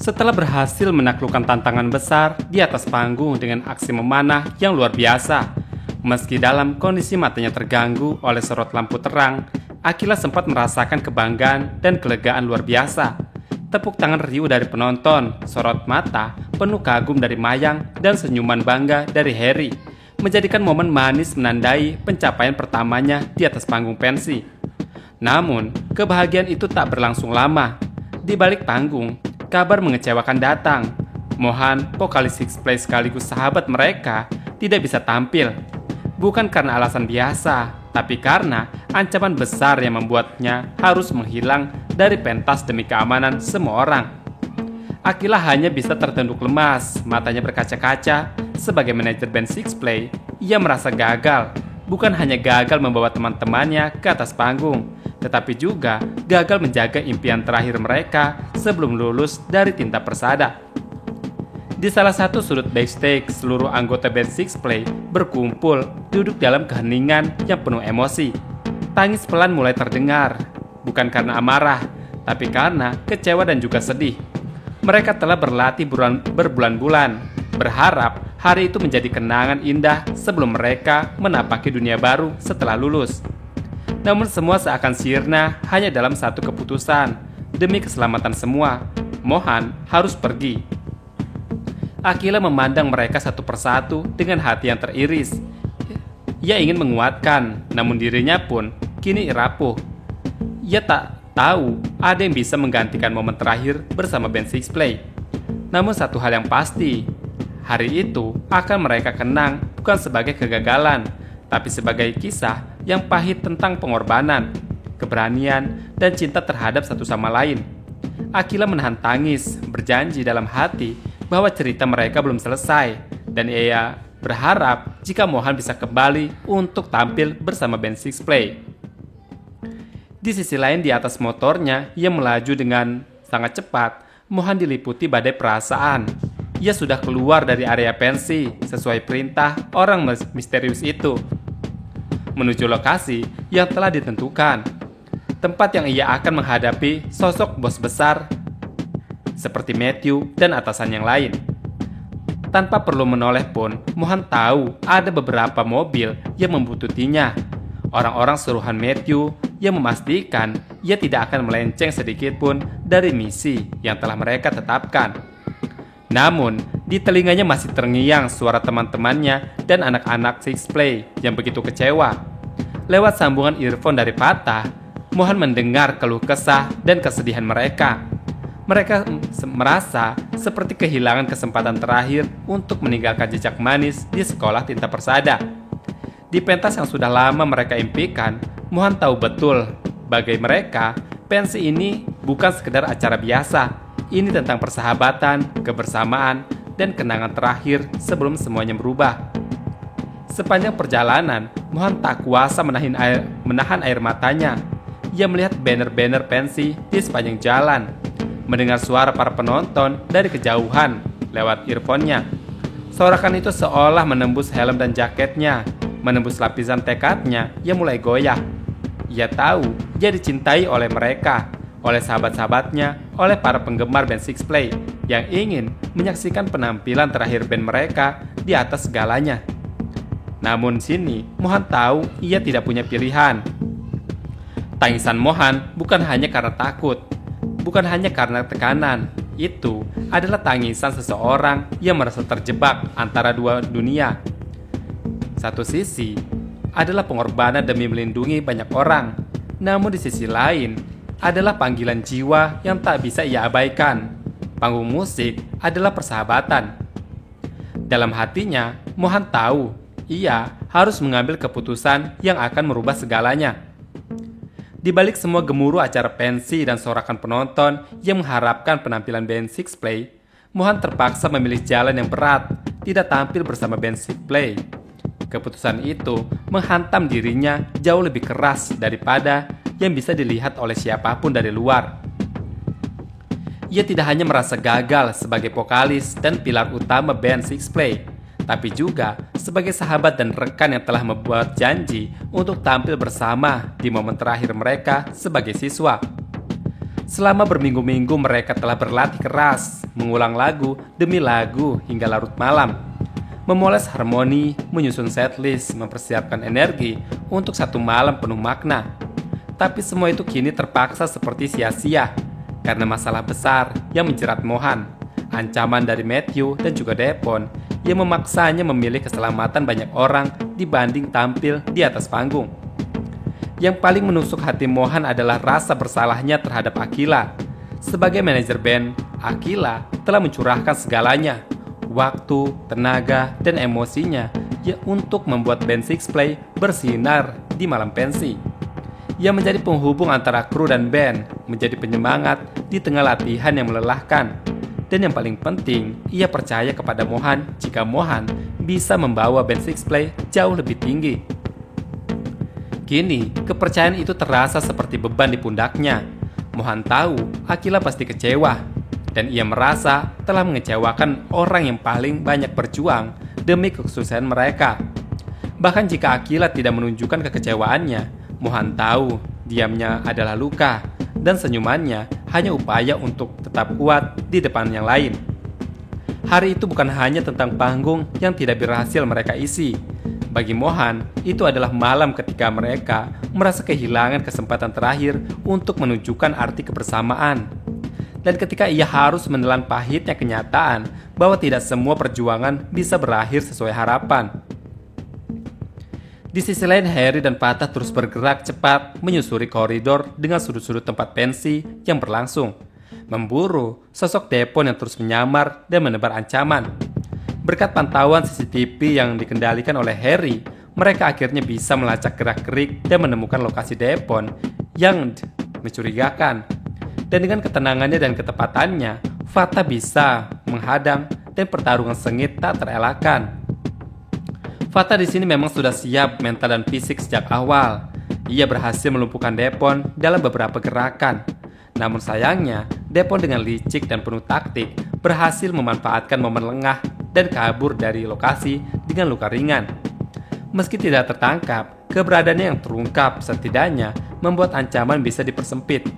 Setelah berhasil menaklukkan tantangan besar di atas panggung dengan aksi memanah yang luar biasa, meski dalam kondisi matanya terganggu oleh sorot lampu terang, Akila sempat merasakan kebanggaan dan kelegaan luar biasa. Tepuk tangan riuh dari penonton, sorot mata penuh kagum dari Mayang, dan senyuman bangga dari Harry menjadikan momen manis menandai pencapaian pertamanya di atas panggung pensi. Namun, kebahagiaan itu tak berlangsung lama. Di balik panggung, kabar mengecewakan datang. Mohan, vokalis Six Play sekaligus sahabat mereka, tidak bisa tampil. Bukan karena alasan biasa, tapi karena ancaman besar yang membuatnya harus menghilang dari pentas demi keamanan semua orang. Akila hanya bisa tertunduk lemas, matanya berkaca-kaca. Sebagai manajer band Six Play, ia merasa gagal. Bukan hanya gagal membawa teman-temannya ke atas panggung, tetapi juga gagal menjaga impian terakhir mereka sebelum lulus dari tinta persada. Di salah satu sudut backstage, seluruh anggota band Six Play berkumpul duduk dalam keheningan yang penuh emosi. Tangis pelan mulai terdengar, bukan karena amarah, tapi karena kecewa dan juga sedih. Mereka telah berlatih berbulan-bulan, berharap hari itu menjadi kenangan indah sebelum mereka menapaki dunia baru setelah lulus. Namun semua seakan sirna hanya dalam satu keputusan. Demi keselamatan semua, Mohan harus pergi. Akila memandang mereka satu persatu dengan hati yang teriris. Ia ingin menguatkan, namun dirinya pun kini rapuh. Ia tak tahu ada yang bisa menggantikan momen terakhir bersama band Six Play. Namun satu hal yang pasti, hari itu akan mereka kenang bukan sebagai kegagalan, tapi sebagai kisah yang pahit tentang pengorbanan, keberanian, dan cinta terhadap satu sama lain. Akila menahan tangis, berjanji dalam hati bahwa cerita mereka belum selesai, dan ia berharap jika Mohan bisa kembali untuk tampil bersama band Six Play. Di sisi lain, di atas motornya, ia melaju dengan sangat cepat. Mohan diliputi badai perasaan. Ia sudah keluar dari area pensi sesuai perintah orang misterius itu, menuju lokasi yang telah ditentukan, tempat yang ia akan menghadapi sosok bos besar seperti Matthew dan atasan yang lain. Tanpa perlu menoleh pun, Mohan tahu ada beberapa mobil yang membuntutinya. Orang-orang suruhan Matthew yang memastikan ia tidak akan melenceng sedikit pun dari misi yang telah mereka tetapkan. Namun, di telinganya masih terngiang suara teman-temannya dan anak-anak Six Play yang begitu kecewa. Lewat sambungan earphone dari Fatah, Mohan mendengar keluh kesah dan kesedihan mereka. Mereka merasa seperti kehilangan kesempatan terakhir untuk meninggalkan jejak manis di sekolah tinta persada. Di pentas yang sudah lama mereka impikan, Mohan tahu betul bagi mereka, pensi ini bukan sekedar acara biasa. Ini tentang persahabatan, kebersamaan, dan kenangan terakhir sebelum semuanya berubah. Sepanjang perjalanan, Mohan tak kuasa menahan air matanya. Ia melihat banner-banner pensi di sepanjang jalan, mendengar suara para penonton dari kejauhan lewat earphone-nya. Sorakan itu seolah menembus helm dan jaketnya, menembus lapisan tekadnya yang mulai goyah. Ia tahu dia dicintai oleh mereka, oleh sahabat-sahabatnya, oleh para penggemar band Six Play yang ingin menyaksikan penampilan terakhir band mereka di atas segalanya. Namun sini, Mohan tahu ia tidak punya pilihan. Tangisan Mohan bukan hanya karena takut, bukan hanya karena tekanan. Itu adalah tangisan seseorang yang merasa terjebak antara dua dunia. Satu sisi adalah pengorbanan demi melindungi banyak orang, namun di sisi lain adalah panggilan jiwa yang tak bisa ia abaikan. Panggung musik adalah persahabatan. Dalam hatinya, Mohan tahu ia harus mengambil keputusan yang akan merubah segalanya. Di balik semua gemuruh acara pensi dan sorakan penonton yang mengharapkan penampilan band Six Play, Mohan terpaksa memilih jalan yang berat, tidak tampil bersama band Six Play. Keputusan itu menghantam dirinya jauh lebih keras daripada yang bisa dilihat oleh siapapun dari luar. Ia tidak hanya merasa gagal sebagai vokalis dan pilar utama band Six Play, tapi juga sebagai sahabat dan rekan yang telah membuat janji untuk tampil bersama di momen terakhir mereka sebagai siswa. Selama berminggu-minggu mereka telah berlatih keras, mengulang lagu demi lagu hingga larut malam, memoles harmoni, menyusun setlist, mempersiapkan energi untuk satu malam penuh makna. Tapi semua itu kini terpaksa seperti sia-sia karena masalah besar yang menjerat Mohan, ancaman dari Matthew dan juga Devon yang memaksanya memilih keselamatan banyak orang dibanding tampil di atas panggung. Yang paling menusuk hati Mohan adalah rasa bersalahnya terhadap Aquila. Sebagai manajer band, Aquila telah mencurahkan segalanya, waktu, tenaga, dan emosinya untuk membuat band Six Play bersinar di malam pensi. Ia menjadi penghubung antara kru dan band, menjadi penyemangat di tengah latihan yang melelahkan. Dan yang paling penting, ia percaya kepada Mohan jika Mohan bisa membawa band Six Play jauh lebih tinggi. Kini, kepercayaan itu terasa seperti beban di pundaknya. Mohan tahu Aquila pasti kecewa, dan ia merasa telah mengecewakan orang yang paling banyak berjuang demi kesuksesan mereka. Bahkan jika Aquila tidak menunjukkan kekecewaannya, Mohan tahu diamnya adalah luka, dan senyumannya hanya upaya untuk tetap kuat di depan yang lain. Hari itu bukan hanya tentang panggung yang tidak berhasil mereka isi. Bagi Mohan, itu adalah malam ketika mereka merasa kehilangan kesempatan terakhir untuk menunjukkan arti kebersamaan. Dan ketika ia harus menelan pahitnya kenyataan bahwa tidak semua perjuangan bisa berakhir sesuai harapan. Di sisi lain, Harry dan Fatah terus bergerak cepat menyusuri koridor dengan sudut-sudut tempat pensi yang berlangsung, memburu sosok Devon yang terus menyamar dan menebar ancaman. Berkat pantauan CCTV yang dikendalikan oleh Harry, mereka akhirnya bisa melacak gerak-gerik dan menemukan lokasi Devon yang mencurigakan. Dan dengan ketenangannya dan ketepatannya, Fatah bisa menghadang dan pertarungan sengit tak terelakkan. Fatah di sini memang sudah siap mental dan fisik sejak awal. Ia berhasil melumpuhkan Devon dalam beberapa gerakan. Namun sayangnya, Devon dengan licik dan penuh taktik berhasil memanfaatkan momen lengah dan kabur dari lokasi dengan luka ringan. Meski tidak tertangkap, keberadaannya yang terungkap setidaknya membuat ancaman bisa dipersempit.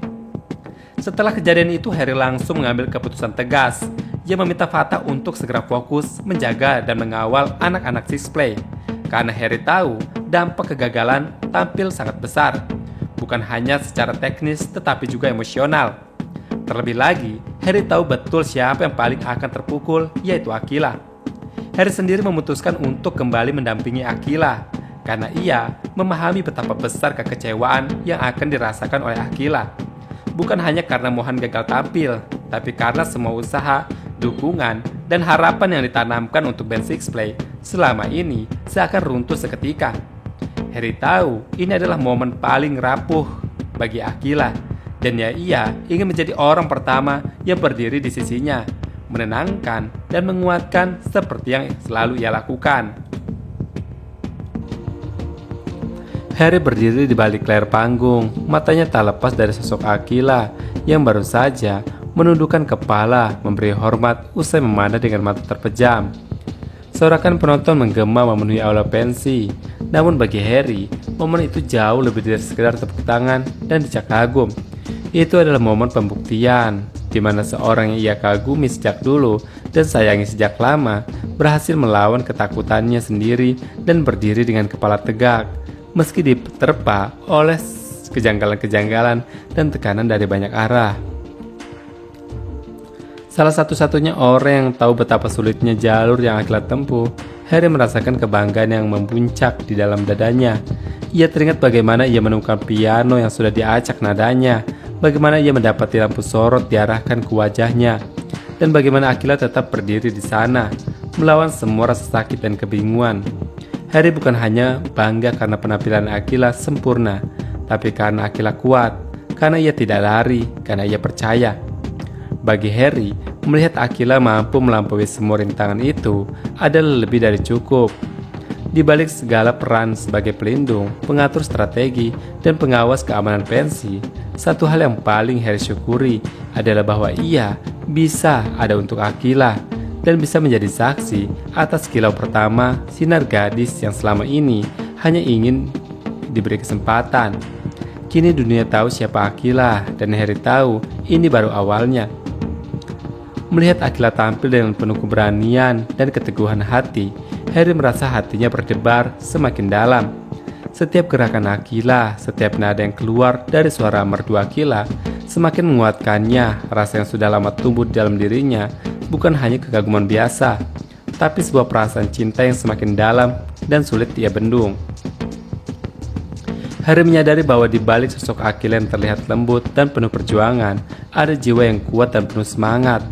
Setelah kejadian itu, Harry langsung mengambil keputusan tegas. Ia meminta Fatah untuk segera fokus menjaga dan mengawal anak-anak Six Play, karena Harry tahu dampak kegagalan tampil sangat besar, bukan hanya secara teknis tetapi juga emosional. Terlebih lagi, Harry tahu betul siapa yang paling akan terpukul, yaitu Aquila. Harry sendiri memutuskan untuk kembali mendampingi Aquila, karena ia memahami betapa besar kekecewaan yang akan dirasakan oleh Aquila. Bukan hanya karena Mohan gagal tampil, tapi karena semua usaha, dukungan, dan harapan yang ditanamkan untuk band Six Play selama ini seakan runtuh seketika. Harry tahu ini adalah momen paling rapuh bagi Aquila, dan ia ingin menjadi orang pertama yang berdiri di sisinya, menenangkan dan menguatkan seperti yang selalu ia lakukan. Harry berdiri di balik layar panggung, matanya tak lepas dari sosok Aquila yang baru saja menundukkan kepala memberi hormat usai memandang dengan mata terpejam. Sorakan penonton menggema memenuhi aula pensi, namun bagi Harry, momen itu jauh lebih dari sekedar tepuk tangan dan decak kagum. Itu adalah momen pembuktian, di mana seorang yang ia kagumi sejak dulu dan sayangi sejak lama berhasil melawan ketakutannya sendiri dan berdiri dengan kepala tegak, meski diterpa oleh kejanggalan-kejanggalan dan tekanan dari banyak arah. Salah satu-satunya orang yang tahu betapa sulitnya jalur yang Aquila tempuh, Harry merasakan kebanggaan yang membuncak di dalam dadanya. Ia teringat bagaimana ia menemukan piano yang sudah diacak nadanya, bagaimana ia mendapati lampu sorot diarahkan ke wajahnya, dan bagaimana Aquila tetap berdiri di sana, melawan semua rasa sakit dan kebingungan. Harry bukan hanya bangga karena penampilan Aquila sempurna, tapi karena Aquila kuat, karena ia tidak lari, karena ia percaya. Bagi Harry, melihat Aquila mampu melampaui semua rintangan itu adalah lebih dari cukup. Di balik segala peran sebagai pelindung, pengatur strategi, dan pengawas keamanan pensi, satu hal yang paling Harry syukuri adalah bahwa ia bisa ada untuk Aquila dan bisa menjadi saksi atas kilau pertama sinar gadis yang selama ini hanya ingin diberi kesempatan. Kini dunia tahu siapa Akila dan Harry tahu ini baru awalnya. Melihat Akila tampil dengan penuh keberanian dan keteguhan hati, Harry merasa hatinya berdebar semakin dalam. Setiap gerakan Akila, setiap nada yang keluar dari suara merdu Akila semakin menguatkannya. Rasa yang sudah lama tumbuh di dalam dirinya bukan hanya kekaguman biasa, tapi sebuah perasaan cinta yang semakin dalam dan sulit ia bendung. Harry menyadari bahwa di balik sosok Akila yang terlihat lembut dan penuh perjuangan, ada jiwa yang kuat dan penuh semangat.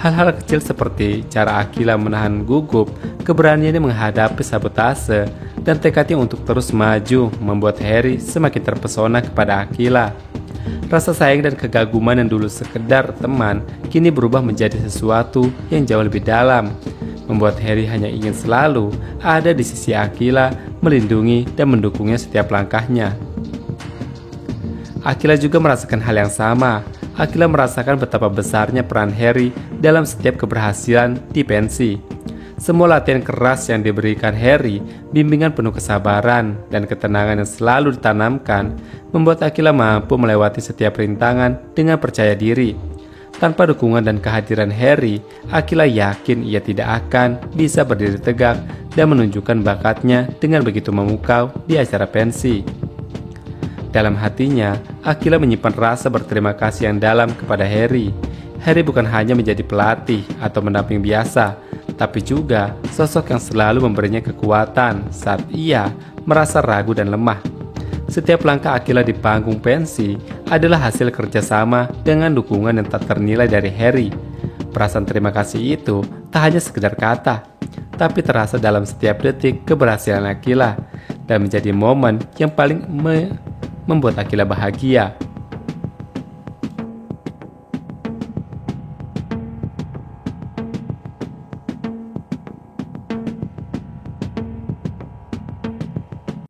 Hal-hal kecil seperti cara Akila menahan gugup, keberaniannya menghadapi sabotase, dan tekadnya untuk terus maju membuat Harry semakin terpesona kepada Akila. Rasa sayang dan kegaguman yang dulu sekedar teman kini berubah menjadi sesuatu yang jauh lebih dalam, membuat Harry hanya ingin selalu ada di sisi Akila, melindungi dan mendukungnya setiap langkahnya. Akila juga merasakan hal yang sama. Akila merasakan betapa besarnya peran Harry dalam setiap keberhasilan di pensi. Semua latihan keras yang diberikan Harry, bimbingan penuh kesabaran dan ketenangan yang selalu ditanamkan, membuat Akila mampu melewati setiap rintangan dengan percaya diri. Tanpa dukungan dan kehadiran Harry, Akila yakin ia tidak akan bisa berdiri tegak dan menunjukkan bakatnya dengan begitu memukau di acara pensi. Dalam hatinya, Akila menyimpan rasa berterima kasih yang dalam kepada Harry. Harry bukan hanya menjadi pelatih atau pendamping biasa, tapi juga sosok yang selalu memberinya kekuatan saat ia merasa ragu dan lemah. Setiap langkah Akila di panggung pensi adalah hasil kerjasama dengan dukungan yang tak ternilai dari Harry. Perasaan terima kasih itu tak hanya sekedar kata, tapi terasa dalam setiap detik keberhasilan Akila dan menjadi momen yang paling membuat Akila bahagia.